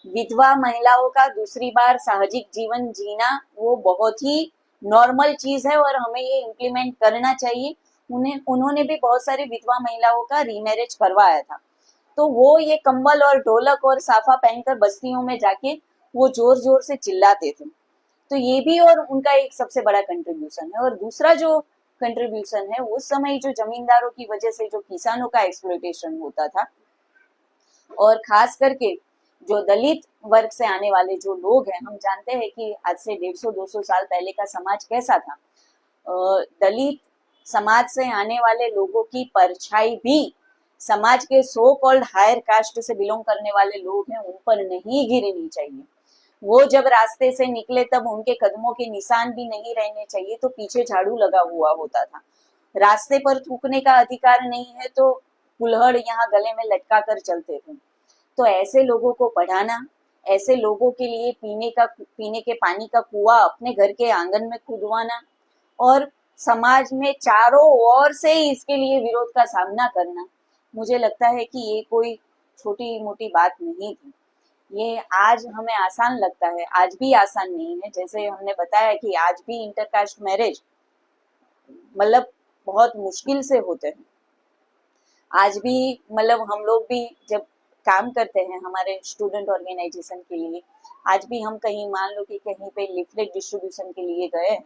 विधवा महिलाओं का दूसरी बार सामाजिक जीवन जीना वो बहुत ही नॉर्मल चीज है और हमें ये इम्प्लीमेंट करना चाहिए। उन्होंने भी बहुत सारी विधवा महिलाओं का रीमैरिज करवाया था। तो वो ये कंबल और ढोलक और साफा पहनकर बस्तियों में जाके वो जोर जोर से चिल्लाते थे। तो ये भी और उनका एक सबसे बड़ा कंट्रीब्यूशन है। और दूसरा जो कंट्रीब्यूशन है, उस समय जो जमींदारों की वजह से जो किसानों का एक्सप्लॉयटेशन होता था, और खास करके जो दलित वर्ग से आने वाले जो लोग हैं, हम जानते हैं कि आज से 150-200 साल पहले का समाज कैसा था। दलित समाज से आने वाले लोगों की परछाई भी समाज के सो कॉल्ड हायर कास्ट से बिलोंग करने वाले लोग हैं उन पर नहीं गिरनी चाहिए। वो जब रास्ते से निकले तब उनके कदमों के निशान भी नहीं रहने चाहिए, तो पीछे झाड़ू लगा हुआ होता था। रास्ते पर थूकने का अधिकार नहीं है तो कुल्हड़ यहाँ गले में लटका कर चलते थे। तो ऐसे लोगों को पढ़ाना, ऐसे लोगों के लिए पीने के पानी का कुआं अपने घर के आंगन में खुदवाना, और समाज में चारों ओर से इसके लिए विरोध का सामना करना, मुझे लगता है कि ये कोई छोटी मोटी बात नहीं थी। ये आज हमें आसान लगता है, आज भी आसान नहीं है। जैसे हमने बताया कि आज भी इंटरकास्ट मैरिज मतलब बहुत मुश्किल से होते हैं। आज भी मतलब हम लोग भी जब काम करते हैं हमारे स्टूडेंट ऑर्गेनाइजेशन के लिए, आज भी हम कहीं मान लो कि कहीं पे लिफलेट डिस्ट्रीब्यूशन के लिए गए हैं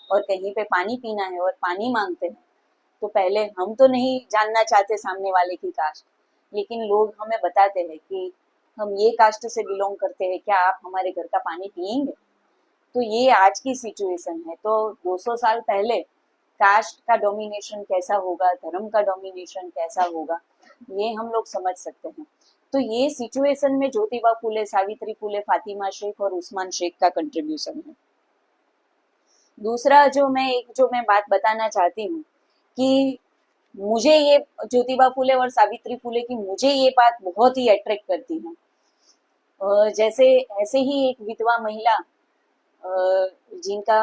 और कहीं पे पानी पीना है और पानी मांगते हैं, तो पहले हम तो नहीं जानना चाहते सामने वाले की कास्ट, लेकिन लोग हमें बताते हैं कि हम ये कास्ट से बिलोंग करते हैं, क्या आप हमारे घर का पानी पियेंगे? तो ये आज की सिचुएशन है। तो 200 साल पहले कास्ट का डोमिनेशन कैसा होगा, धर्म का डोमिनेशन कैसा होगा, ये हम लोग समझ सकते हैं। तो ये सिचुएशन में ज्योतिबा फुले, सावित्री फुले, फातिमा शेख और उस्मान शेख का कंट्रीब्यूशन है। दूसरा जो मैं बात बताना चाहती हूँ कि मुझे ये ज्योतिबा फुले और सावित्री फुले की मुझे ये बात बहुत ही अट्रैक्ट करती है। जैसे ऐसे ही एक विधवा महिला जिनका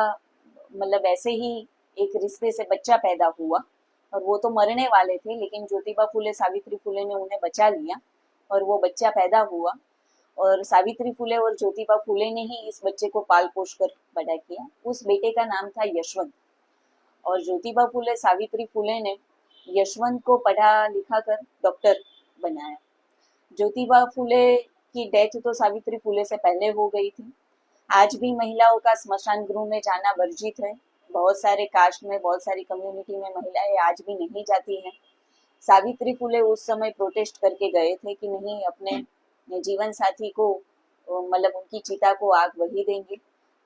मतलब ऐसे ही एक रिश्ते से बच्चा पैदा हुआ और वो तो मरने वाले थे, लेकिन ज्योतिबा फुले, सावित्री फुले ने उन्हें बचा लिया और वो बच्चा पैदा हुआ, और सावित्री फुले और ज्योतिबा फुले ने ही इस बच्चे को पाल पोष कर बड़ा किया। उस बेटे का नाम था यशवंत, और ज्योतिबा फुले, सावित्री फुले ने यशवंत को पढ़ा लिखा कर डॉक्टर बनाया। ज्योतिबा फुले की डेथ तो सावित्री फुले से पहले हो गई थी। आज भी महिलाओं का स्मशान गृह में जाना वर्जित है। बहुत सारे कास्ट में, बहुत सारी कम्युनिटी में महिलाएं आज भी नहीं जाती हैं। सावित्री फुले उस समय प्रोटेस्ट करके गए थे कि नहीं, अपने जीवन साथी को मतलब उनकी चिता को आग वही देंगे।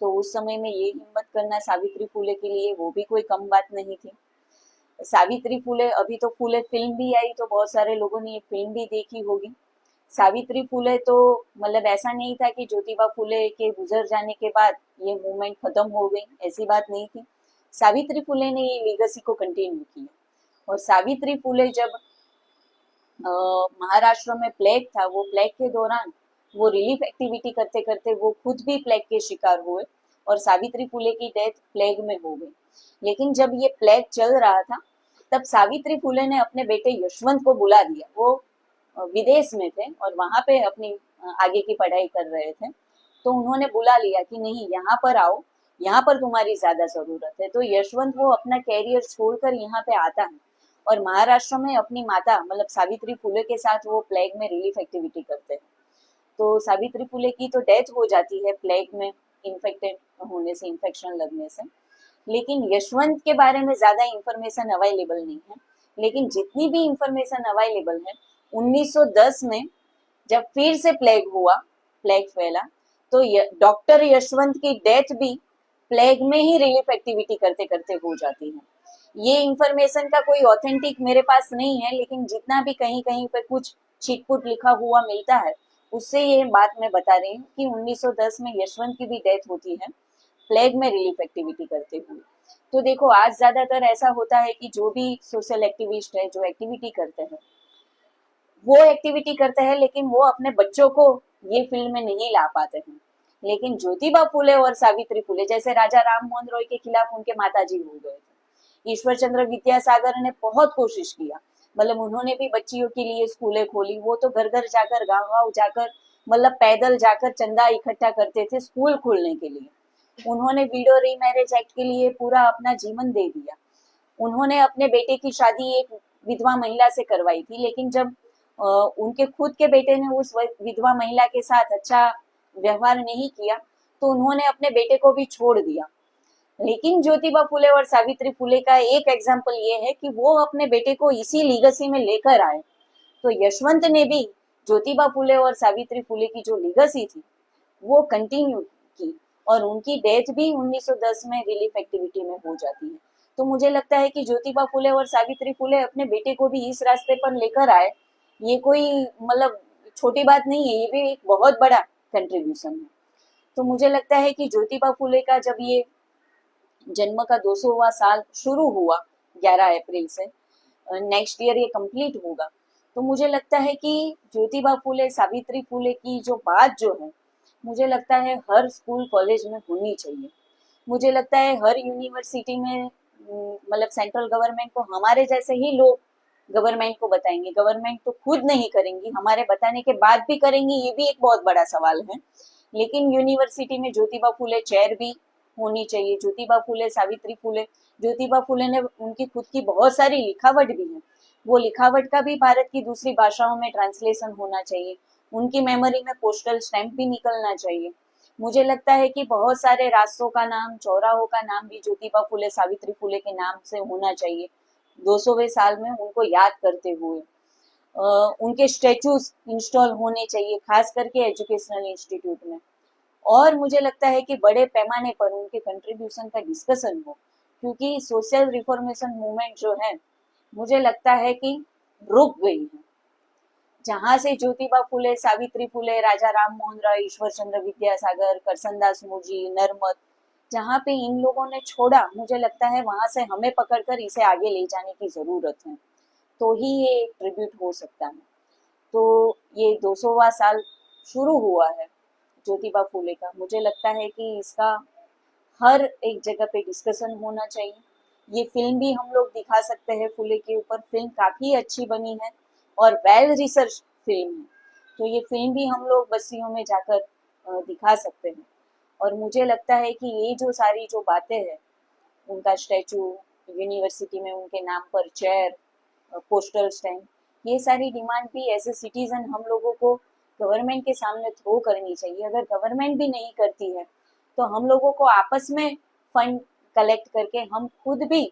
तो उस समय में ये हिम्मत करना सावित्री फुले के लिए वो भी कोई कम बात नहीं थी। सावित्री फुले, अभी तो फुले फिल्म भी आई, तो बहुत सारे लोगों ने ये फिल्म भी देखी होगी। सावित्री फुले तो मतलब ऐसा नहीं था कि ज्योतिबा फुले के गुजर जाने के बाद ये मूवमेंट खत्म हो गई, ऐसी बात नहीं थी। सावित्री फुले ने ये लीगेसी को कंटिन्यू किया। और सावित्री फुले जब महाराष्ट्र में प्लेग था, वो प्लेग के दौरान वो रिलीफ एक्टिविटी करते करते वो खुद भी प्लेग के शिकार हुए और सावित्री फुले की डेथ प्लेग में हो गई। लेकिन जब ये प्लेग चल रहा था तब सावित्री फुले ने अपने बेटे यशवंत को बुला दिया। वो विदेश में थे और वहां पे अपनी आगे की पढ़ाई कर रहे थे, तो उन्होंने बुला लिया कि नहीं, यहाँ पर आओ, यहाँ पर तुम्हारी ज्यादा जरूरत है। तो यशवंत वो अपना कैरियर छोड़कर यहाँ पे आता है और महाराष्ट्र में अपनी माता मतलब सावित्री फुले के साथ वो प्लेग में रिलीफ एक्टिविटी करते हैं। तो सावित्री फुले की तो डेथ हो जाती है प्लेग में इन्फेक्टेड होने से, इन्फेक्शन लगने से। लेकिन यशवंत के बारे में ज्यादा इंफॉर्मेशन अवेलेबल नहीं है। लेकिन जितनी भी इंफॉर्मेशन अवेलेबल है, 1910 में जब फिर से प्लेग हुआ प्लेग फैला, तो डॉक्टर यशवंत की डेथ भी प्लेग में ही रिलीफ एक्टिविटी करते करते हो जाती है। ये इंफॉर्मेशन का कोई ऑथेंटिक मेरे पास नहीं है, लेकिन जितना भी कहीं कहीं पे कुछ छिटपुट लिखा हुआ मिलता है उससे ये बात मैं बता रही हूँ कि 1910 में यशवंत की भी डेथ होती है प्लेग में रिलीफ एक्टिविटी करते हुए। तो देखो आज ज्यादातर ऐसा होता है कि जो भी सोशल एक्टिविस्ट है जो एक्टिविटी करते हैं वो एक्टिविटी करते हैं, लेकिन वो अपने बच्चों को ये फील्ड में नहीं ला पाते हैं। लेकिन ज्योतिबा फुले और सावित्री फुले, जैसे राजा राम मोहन रॉय के खिलाफ उनके माताजी हो गए थे, ईश्वर चंद्र विद्यासागर ने बहुत कोशिश किया, मतलब उन्होंने भी बच्चियों के लिए स्कूलें खोली। वो तो घर घर जाकर गांव गांव जाकर मतलब पैदल जाकर चंदा इकट्ठा करते थे स्कूल खोलने के लिए। उन्होंने विडो रीमैरिज एक्ट के लिए पूरा अपना जीवन दे दिया। उन्होंने अपने बेटे की शादी एक विधवा महिला से करवाई थी, लेकिन जब उनके खुद के बेटे ने उस विधवा महिला के साथ अच्छा व्यवहार नहीं किया तो उन्होंने अपने बेटे को भी छोड़ दिया। लेकिन ज्योतिबा फुले और सावित्री फुले का एक एग्जाम्पल ये है कि वो अपने बेटे को इसी लीगेसी में लेकर आए। तो यशवंत ने भी ज्योतिबा फुले और सावित्री फुले की जो लीगेसी थी वो कंटिन्यू की, और उनकी डेथ भी 1910 में रिलीफ एक्टिविटी में हो जाती है। तो मुझे लगता है कि ज्योतिबा फुले और सावित्री फुले अपने बेटे को भी इस रास्ते पर लेकर आए, ये कोई मतलब छोटी बात नहीं है, ये भी एक बहुत बड़ा कंट्रीब्यूशन है। तो मुझे लगता है कि ज्योतिबा फुले का जब ये जन्म का 200वां साल शुरू हुआ 11 अप्रैल से, नेक्स्ट ईयर ये कंप्लीट होगा, तो मुझे लगता है कि ज्योतिबा फुले सावित्री फुले की जो बात जो है मुझे लगता है हर स्कूल कॉलेज में होनी चाहिए। मुझे लगता है हर यूनिवर्सिटी में मतलब सेंट्रल गवर्नमेंट को हमारे जैसे ही लोग गवर्नमेंट को बताएंगे, गवर्नमेंट तो खुद नहीं करेंगी, हमारे बताने के बाद भी करेंगी, ये भी एक बहुत बड़ा सवाल है। लेकिन यूनिवर्सिटी में ज्योतिबा फुले चेयर भी होनी चाहिए। ज्योतिबा फुले सावित्री फुले, ज्योतिबा फुले ने उनकी खुद की बहुत सारी लिखावट भी है, वो लिखावट का भी भारत की दूसरी भाषाओं में ट्रांसलेशन होना चाहिए। उनकी मेमोरी में पोस्टल स्टैंप भी निकलना चाहिए। मुझे लगता है कि बहुत सारे रास्तों का नाम, चौराहों का नाम भी ज्योतिबा फुले सावित्री फुले के नाम से होना चाहिए 200वें साल में उनको याद करते हुए। उनके स्टेचूज इंस्टॉल होने चाहिए, खास करके एजुकेशनल इंस्टीट्यूट में। और मुझे लगता है कि बड़े पैमाने पर उनके कंट्रीब्यूशन का डिस्कशन हो, क्योंकि सोशल रिफॉर्मेशन मूवमेंट जो है मुझे लगता है कि रुक गई है। जहां से ज्योतिबा फुले सावित्री फुले राजा राम मोहन राय ईश्वर चंद्र विद्यासागर करसनदास मुजी नर्मद, जहाँ पे इन लोगों ने छोड़ा, मुझे लगता है वहां से हमें पकड़कर इसे आगे ले जाने की जरूरत है, तो ही ये एक ट्रिब्यूट हो सकता है। तो ये 200वां साल शुरू हुआ है ज्योतिबा फुले का, मुझे लगता है कि इसका हर एक जगह पे डिस्कशन होना चाहिए। ये फिल्म भी हम लोग दिखा सकते हैं फुले के ऊपर, फिल्म काफी अच्छी बनी है और वेल रिसर्च फिल्म है, तो ये फिल्म भी हम लोग बस्तियों में जाकर दिखा सकते हैं। और मुझे लगता है कि ये जो सारी जो बातें हैं, उनका स्टैचू, यूनिवर्सिटी में उनके नाम पर चेयर, पोस्टल स्टैम्प, ये सारी डिमांड भी एज ए सिटीजन हम लोगों को गवर्नमेंट के सामने थ्रो करनी चाहिए। अगर गवर्नमेंट भी नहीं करती है तो हम लोगों को आपस में फंड कलेक्ट करके हम खुद भी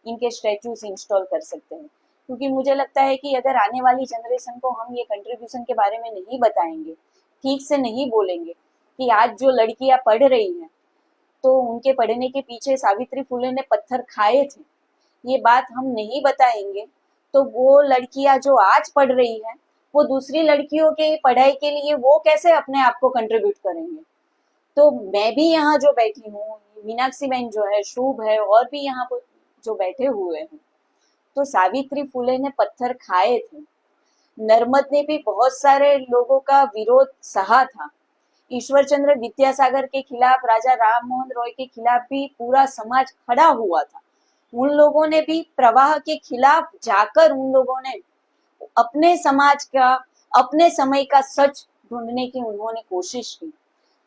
इनके स्टैचूज इंस्टॉल कर सकते हैं। क्योंकि मुझे लगता है कि अगर आने वाली जनरेशन को हम ये कंट्रीब्यूशन के बारे में नहीं बताएंगे, ठीक से नहीं बोलेंगे कि आज जो लड़कियां पढ़ रही हैं तो उनके पढ़ने के पीछे सावित्री फुले ने पत्थर खाए थे, ये बात हम नहीं बताएंगे, तो वो लड़कियां जो आज पढ़ रही है वो दूसरी लड़कियों के पढ़ाई के लिए वो कैसे अपने आप को कंट्रीब्यूट करेंगे। तो मैं भी यहाँ जो बैठी हूँ, मीनाक्षी बहन जो है, शुभ है, और भी यहाँ पर जो बैठे हुए हैं, तो सावित्री फुले ने पत्थर खाए थे, नर्मद ने भी बहुत सारे लोगों का विरोध सहा था, ईश्वर चंद्र विद्यासागर के खिलाफ, राजा राम मोहन रॉय के खिलाफ भी पूरा समाज खड़ा हुआ था। उन लोगों ने भी प्रवाह के खिलाफ जाकर उन लोगों ने अपने समाज का, अपने समय का सच ढूंढने की उन्होंने कोशिश की।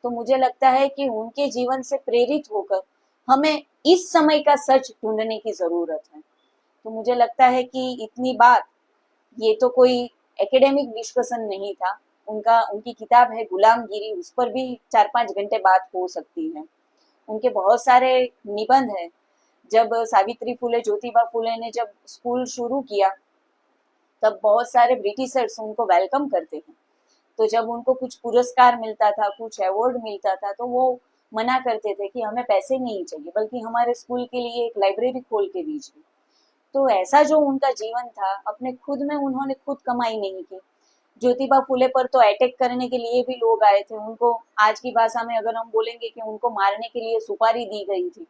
तो मुझे लगता है कि उनके जीवन से प्रेरित होकर हमें इस समय का सच ढूंढने की जरूरत है। तो मुझे लगता है कि इतनी बात, ये तो कोई एकेडमिक डिस्कशन नहीं था, उनकी किताब है गुलामगिरी, उस पर भी 4-5 घंटे बात हो सकती है। उनके बहुत सारे निबंध है। जब सावित्री फुले ज्योतिबा फुले ने जब स्कूल शुरू किया तब बहुत सारे ब्रिटिशर्स उनको वेलकम करते हैं, तो जब उनको कुछ पुरस्कार मिलता था, कुछ अवार्ड मिलता था, तो वो मना करते थे कि हमें पैसे नहीं चाहिए, बल्कि हमारे स्कूल के लिए एक लाइब्रेरी खोल के दीजिए। तो ऐसा जो उनका जीवन था, अपने खुद में उन्होंने खुद कमाई नहीं की। ज्योतिबा फुले पर तो अटैक करने के लिए भी लोग आए थे, उनको आज की भाषा में अगर हम बोलेंगे कि उनको मारने के लिए सुपारी दी गई थी।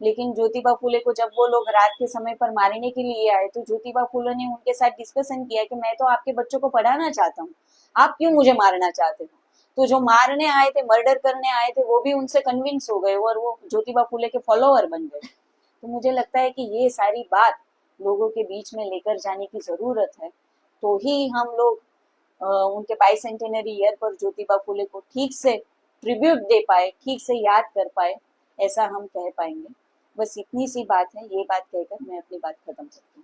लेकिन ज्योतिबा फुले को जब वो लोग रात के समय पर मारने के लिए आए, तो ज्योतिबा फुले ने उनके साथ डिस्कशन किया कि मैं तो आपके बच्चों को पढ़ाना चाहता हूँ, आप क्यों मुझे मारना चाहते हो। तो जो मारने आए थे, मर्डर करने आए थे, वो भी उनसे कन्विंस हो गए और वो ज्योतिबा फुले के फॉलोअर बन गए। तो मुझे लगता है कि ये सारी बात लोगों के बीच में लेकर जाने की जरूरत है, तो ही हम लोग उनके बाइसेंटेनरी ईयर पर ज्योतिबा फुले को ठीक से ट्रिब्यूट दे पाए, ठीक से याद कर पाए, ऐसा हम कह पाएंगे। बस इतनी सी बात है, ये बात कहकर मैं अपनी बात खत्म करती हूँ।